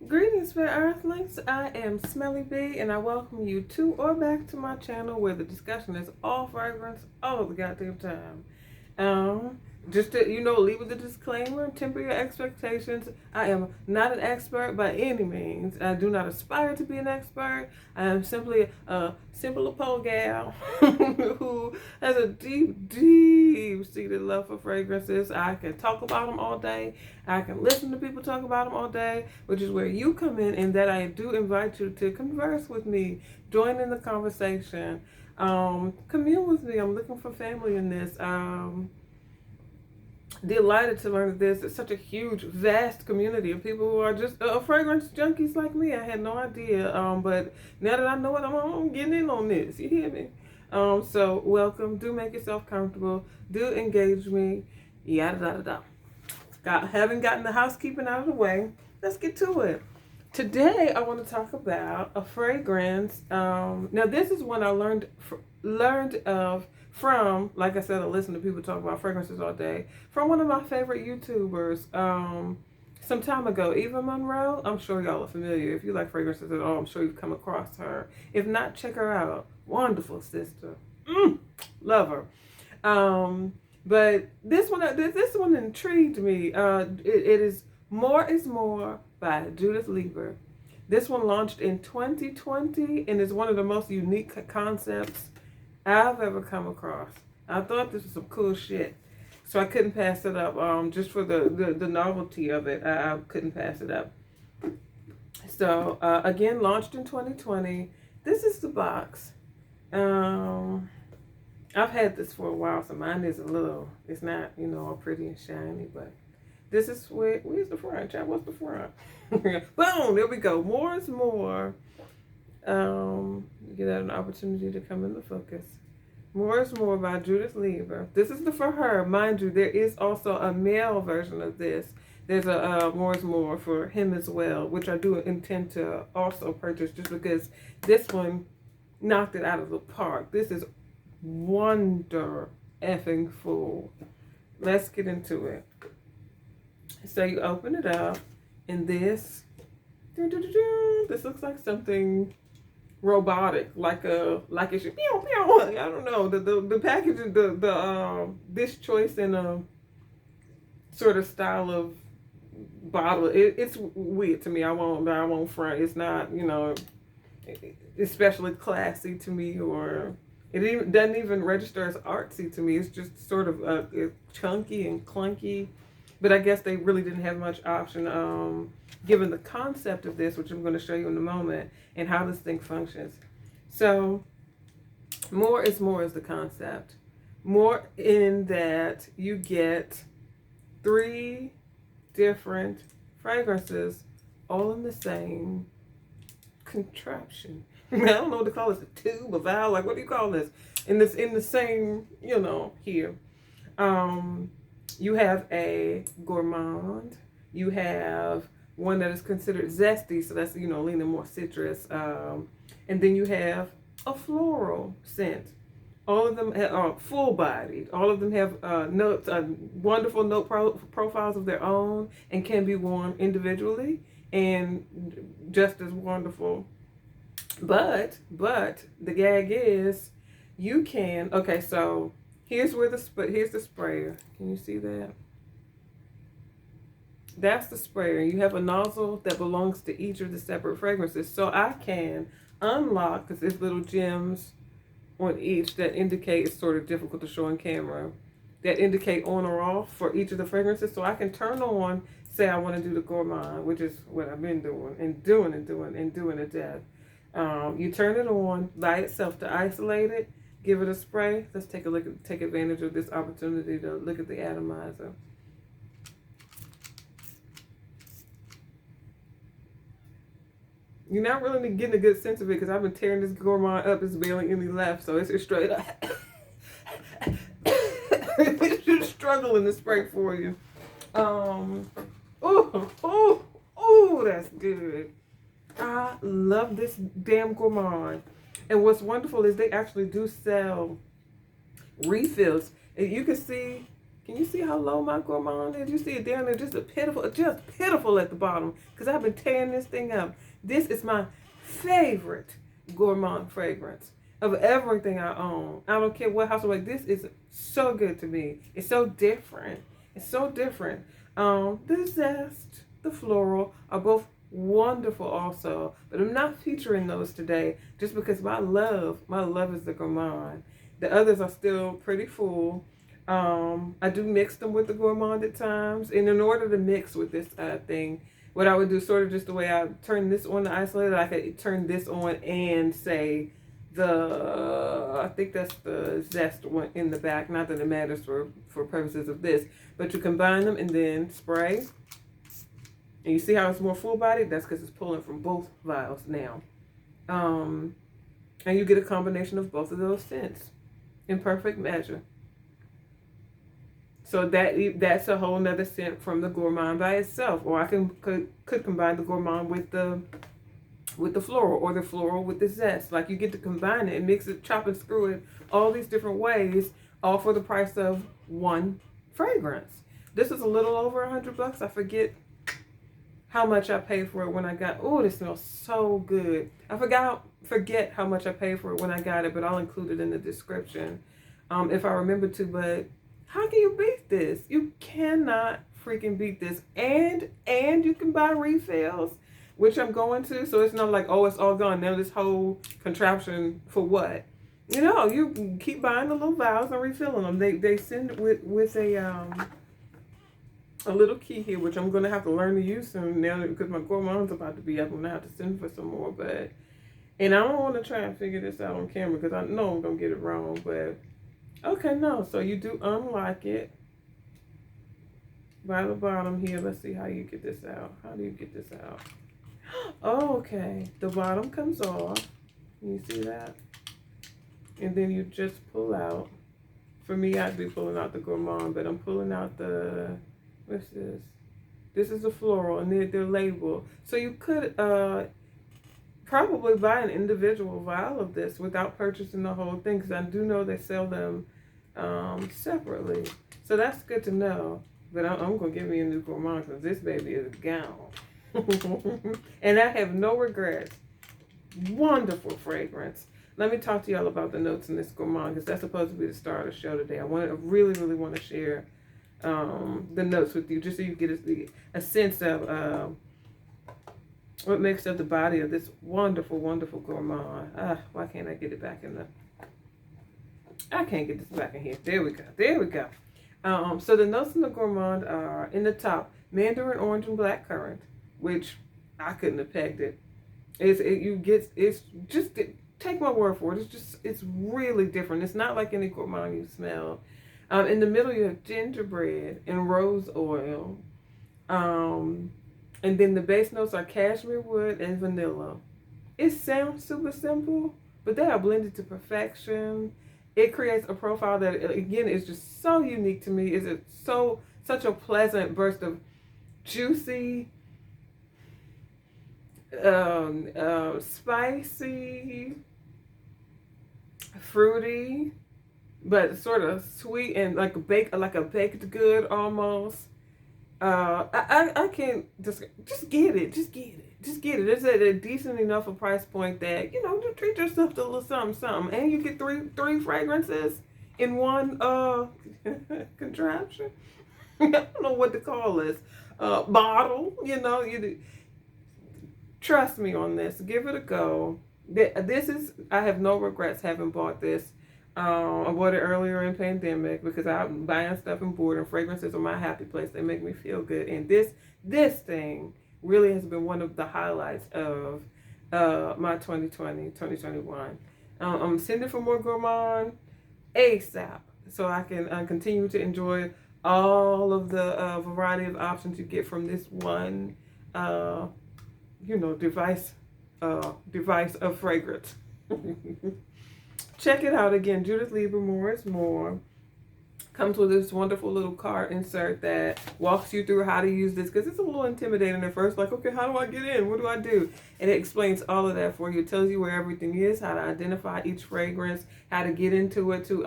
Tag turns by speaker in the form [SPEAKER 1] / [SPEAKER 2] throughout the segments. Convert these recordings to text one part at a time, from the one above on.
[SPEAKER 1] Greetings, fair earthlings. I am Smelly B, and I welcome you to or back to my channel where the discussion is all fragrance all the goddamn time. Um, just to, leave with a disclaimer, temper your expectations. I am not an expert by any means. I do not aspire to be an expert. I am simply a simple pole gal who has a deep, deep-seated love for fragrances. I can talk about them all day. I can listen to people talk about them all day, which is where you come in that I do invite you to converse with me, join in the conversation, commune with me. I'm looking for family in this. Delighted to learn that there's such a huge, vast community of people who are just fragrance junkies like me. I had no idea, but now that I know it, I'm getting in on this. You hear me? So welcome. Do make yourself comfortable. Do engage me. Yada yada yada. Having gotten the housekeeping out of the way, let's get to it. Today, I want to talk about a fragrance. Now, this is one I learned of from, like I said, I listen to people talk about fragrances all day, from one of my favorite YouTubers some time ago, Eva Monroe. I'm sure y'all are familiar. If you like fragrances at all, I'm sure you've come across her. If not, check her out. Wonderful sister. Love her. But this one intrigued me. It is More is More by Judith Leiber. This one launched in 2020 and is one of the most unique concepts I've ever come across. I thought this was some cool shit, so I couldn't pass it up. Just for the novelty of it, I couldn't pass it up. So again, launched in 2020. This is the box. I've had this for a while, so mine is it's not, all pretty and shiny, but this is where's the front, child? What's the front? Boom, there we go. More is More. Get out an opportunity to come into focus. More is More by Judith Leiber. This is for her. Mind you, there is also a male version of this. There's a More is More for him as well, which I do intend to also purchase just because this one knocked it out of the park. This is wonder effing full. Let's get into it. So you open it up, and this looks like something robotic, like it should. I don't know. The packaging, this choice in a sort of style of bottle. It's weird to me. I won't front. It's not, especially classy to me, or it doesn't even register as artsy to me. It's just sort of chunky and clunky. But I guess they really didn't have much option, given the concept of this, which I'm going to show you in a moment, and how this thing functions. So, More is More is the concept. More in that you get 3 different fragrances, all in the same contraption. I don't know what to call this, a tube, a vial, like what do you call this? In the same, here. You have a gourmand. You have one that is considered zesty, so that's, leaning more citrus. And then you have a floral scent. All of them are full-bodied. All of them have notes, wonderful note profiles of their own, and can be worn individually and just as wonderful. But the gag is, you can. Okay, so here's the sprayer. Can you see that? That's the sprayer. You have a nozzle that belongs to each of the separate fragrances. So I can unlock, because there's little gems on each that indicate, it's sort of difficult to show on camera, that indicate on or off for each of the fragrances. So I can turn on, say I want to do the gourmand, which is what I've been doing and doing to death. You turn it on by itself to isolate it. Give it a spray. Let's take advantage of this opportunity to look at the atomizer. You're not really getting a good sense of it because I've been tearing this gourmand up. There's barely any left, so it's straight up. It's just struggling to spray for you. Oh, that's good. I love this damn gourmand. And what's wonderful is they actually do sell refills. And you can see, Can you see how low my gourmand is? You see it down there, just pitiful at the bottom. Because I've been tearing this thing up. This is my favorite gourmand fragrance of everything I own. I don't care what household. This is so good to me. It's so different. It's so different. The zest, the floral are both wonderful also, but I'm not featuring those today just because my love is the gourmand. The others are still pretty full. I do mix them with the gourmand at times, and in order to mix with this thing, what I would do, sort of just the way I turn this on the isolator, I could turn this on and say I think that's the zest one in the back. Not that it matters for purposes of this, but you combine them and then spray. And you see how it's more full bodied? That's because it's pulling from both vials now. And you get a combination of both of those scents in perfect measure. So that's a whole nother scent from the gourmand by itself. Or I could combine the gourmand with the floral, or the floral with the zest. Like, you get to combine it and mix it, chop and screw it all these different ways, all for the price of one fragrance. This is a little over $100. I forget how much I paid for it when I got. Oh, this smells so good. I forget how much I paid for it when I got it, but I'll include it in the description if I remember to. But how can you beat this? You cannot freaking beat this. And you can buy refills, which I'm going to. So it's not like, oh, it's all gone now. This whole contraption for what? You know, you can keep buying the little vials and refilling them. They send it with a little key here, which I'm going to have to learn to use soon now because my gourmand's about to be up. I'm going to have to send for some more. And I don't want to try and figure this out on camera because I know I'm going to get it wrong. But, okay, no. So you do unlock it by the bottom here. Let's see how you get this out. How do you get this out? Oh, okay. The bottom comes off. Can you see that? And then you just pull out. For me, I'd be pulling out the gourmand, but I'm pulling out the... What's this? This is a floral, and they're labeled. So you could probably buy an individual vial of this without purchasing the whole thing, because I do know they sell them separately. So that's good to know. But I'm going to give me a new gourmand because this baby is gone. And I have no regrets. Wonderful fragrance. Let me talk to y'all about the notes in this gourmand, because that's supposed to be the star of the show today. I really want to share the notes with you, just so you get a sense of what makes up the body of this wonderful gourmand. Why can't I get it back in the... I can't get this back in here. There we go. So the notes in the gourmand are, in the top, mandarin orange and black currant, which I couldn't have pegged it. Take my word for it. It's really different. It's not like any gourmand you smell. In the middle, you have gingerbread and rose oil. And then the base notes are cashmere wood and vanilla. It sounds super simple, but they are blended to perfection. It creates a profile that, again, is just so unique to me. Such a pleasant burst of juicy, spicy, fruity, but sort of sweet and like a baked good almost. I can't just get it. Just get it. It's at a decent enough a price point that, you know, you treat yourself to a little something, and you get three fragrances in one contraption. I don't know what to call this. Bottle. You know, trust me on this. Give it a go. I have no regrets having bought this. I bought it earlier in pandemic because I'm buying stuff and board, and fragrances are my happy place. They make me feel good. And this thing really has been one of the highlights of my 2021. I'm sending for more gourmand ASAP so I can continue to enjoy all of the variety of options you get from this one device of fragrance. Check it out again. Judith Leiber, More is More. Comes with this wonderful little card insert that walks you through how to use this, because it's a little intimidating at first. Like, okay, how do I get in? What do I do? And it explains all of that for you. It tells you where everything is, how to identify each fragrance, how to get into it to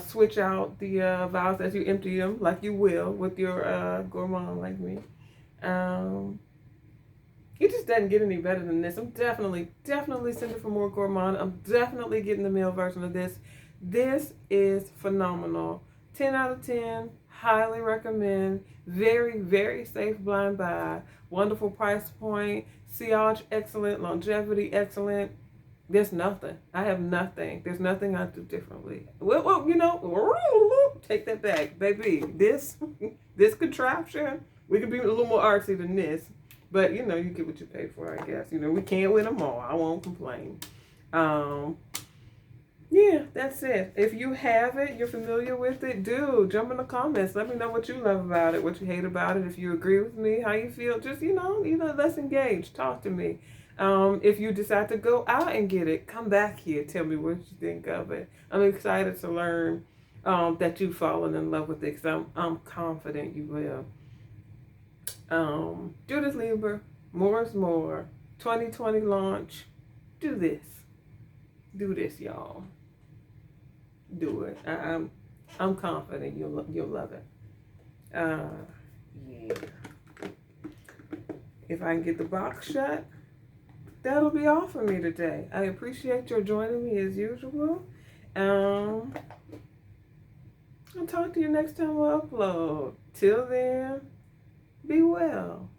[SPEAKER 1] switch out the vials as you empty them, like you will with your gourmand like me. It just doesn't get any better than this. I'm definitely sending for more gourmand. I'm definitely getting the meal version of this. This is phenomenal. 10 out of 10. Highly recommend. Very safe blind buy. Wonderful price point. Sillage excellent. Longevity excellent. There's nothing. I have nothing. There's nothing I do differently. Well, you know, take that back, baby. This contraption, we could be a little more artsy than this. But, you know, you get what you pay for, I guess. You know, we can't win them all. I won't complain. Yeah, that's it. If you have it, you're familiar with it, jump in the comments. Let me know what you love about it, what you hate about it. If you agree with me, how you feel. Just, you know, let's engage. Talk to me. If you decide to go out and get it, come back here. Tell me what you think of it. I'm excited to learn that you've fallen in love with it, because I'm confident you will. Judith Leiber, more is more. 2020 launch. Do this, y'all. Do it. I'm confident you'll love it. Yeah. If I can get the box shut, that'll be all for me today. I appreciate your joining me as usual. I'll talk to you next time I upload. Till then, be well.